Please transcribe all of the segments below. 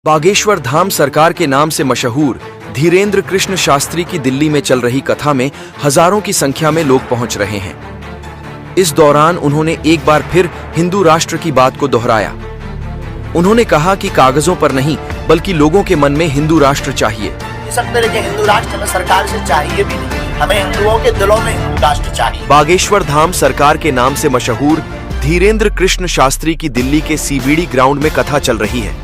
बागेश्वर धाम सरकार के नाम से मशहूर धीरेन्द्र कृष्ण शास्त्री की दिल्ली में चल रही कथा में हजारों की संख्या में लोग पहुंच रहे हैं। इस दौरान उन्होंने एक बार फिर हिंदू राष्ट्र की बात को दोहराया। उन्होंने कहा कि कागजों पर नहीं बल्कि लोगों के मन में हिंदू राष्ट्र चाहिए। सब तरह के हिंदू राष्ट्र में सरकार से चाहिए भी नहीं, हमें हिंदुओं के दिलों में हिंदू राष्ट्र चाहिए। बागेश्वर धाम सरकार के नाम से मशहूर धीरेन्द्र कृष्ण शास्त्री की दिल्ली के सीबीडी ग्राउंड में कथा चल रही है।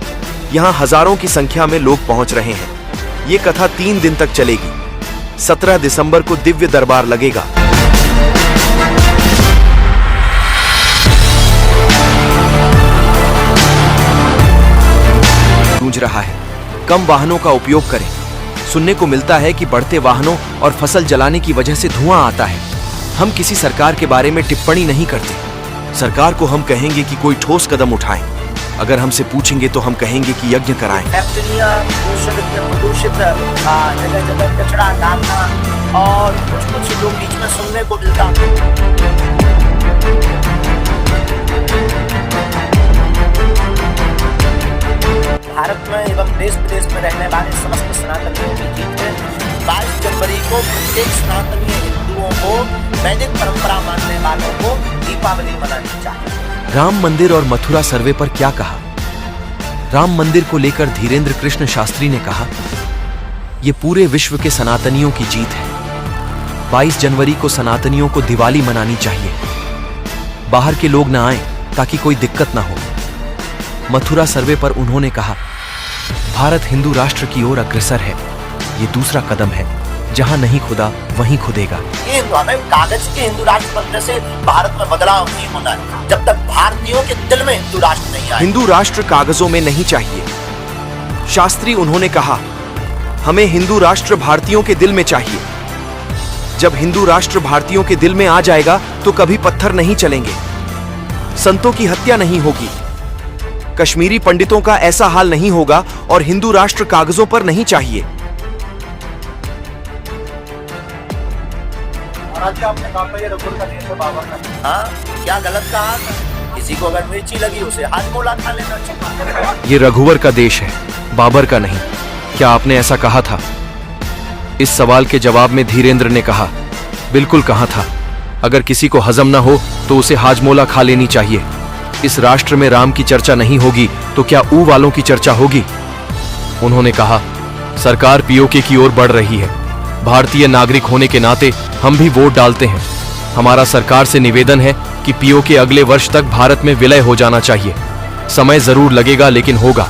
यहाँ हजारों की संख्या में लोग पहुंच रहे हैं। ये कथा 3 दिन तक चलेगी। 17 दिसंबर को दिव्य दरबार लगेगा। गूंज रहा है, कम वाहनों का उपयोग करें। सुनने को मिलता है कि बढ़ते वाहनों और फसल जलाने की वजह से धुआं आता है। हम किसी सरकार के बारे में टिप्पणी नहीं करते। सरकार को हम कहेंगे कि कोई ठोस कदम उठाएं। अगर हमसे पूछेंगे तो हम कहेंगे कि यज्ञ कराएं। प्रदूषित जगह जगह कचरा डालना और कुछ लोग बीच में सुनने को मिलता। भारत में एवं देश विदेश में रहने वाले समस्त सनातनियों की जीत है। 22 जनवरी को प्रत्येक सनातनी हिंदुओं को, वैदिक परंपरा मानने वालों को दीपावली मनानी चाहिए। राम मंदिर और मथुरा सर्वे पर क्या कहा? राम मंदिर को लेकर धीरेन्द्र कृष्ण शास्त्री ने कहा, यह पूरे विश्व के सनातनियों की जीत है। 22 जनवरी को सनातनियों को दिवाली मनानी चाहिए। बाहर के लोग ना आएं ताकि कोई दिक्कत ना हो। मथुरा सर्वे पर उन्होंने कहा, भारत हिंदू राष्ट्र की ओर अग्रसर है। ये दूसरा कदम है। जहां नहीं खुदा वहीं खुदेगा। हमें कागज के हिंदू राष्ट्र बनने से भारत में बदलाव नहीं होना है जब तक भारतीयों के दिल में हिंदू राष्ट्र नहीं आए। हिंदू राष्ट्र कागजों में नहीं चाहिए। शास्त्री उन्होंने कहा, हमें हिंदू राष्ट्र भारतीयों के दिल में चाहिए। जब हिंदू राष्ट्र भारतीयों के दिल में आ जाएगा तो कभी पत्थर नहीं चलेंगे, संतों की हत्या नहीं होगी, कश्मीरी पंडितों का ऐसा हाल नहीं होगा और हिंदू राष्ट्र कागजों पर नहीं चाहिए। आपने कहा ये रघुवर का देश है, बाबर का। हाँ, क्या गलत कहा? किसी को अगर मिर्ची लगी उसे हाजमोला खा लेना चाहिए। ये रघुवर का देश है, बाबर का नहीं। क्या आपने ऐसा कहा था? इस सवाल के जवाब में धीरेन्द्र ने कहा, बिल्कुल कहा था। अगर किसी को हजम ना हो तो उसे हाजमोला खा लेनी चाहिए। इस राष्ट्र में राम की चर्चा नहीं होगी तो क्या ऊ वालों की चर्चा होगी? उन्होंने कहा, सरकार पीओके की ओर बढ़ रही है। भारतीय नागरिक होने के नाते हम भी वोट डालते हैं। हमारा सरकार से निवेदन है कि पीओके अगले वर्ष तक भारत में विलय हो जाना चाहिए। समय जरूर लगेगा लेकिन होगा।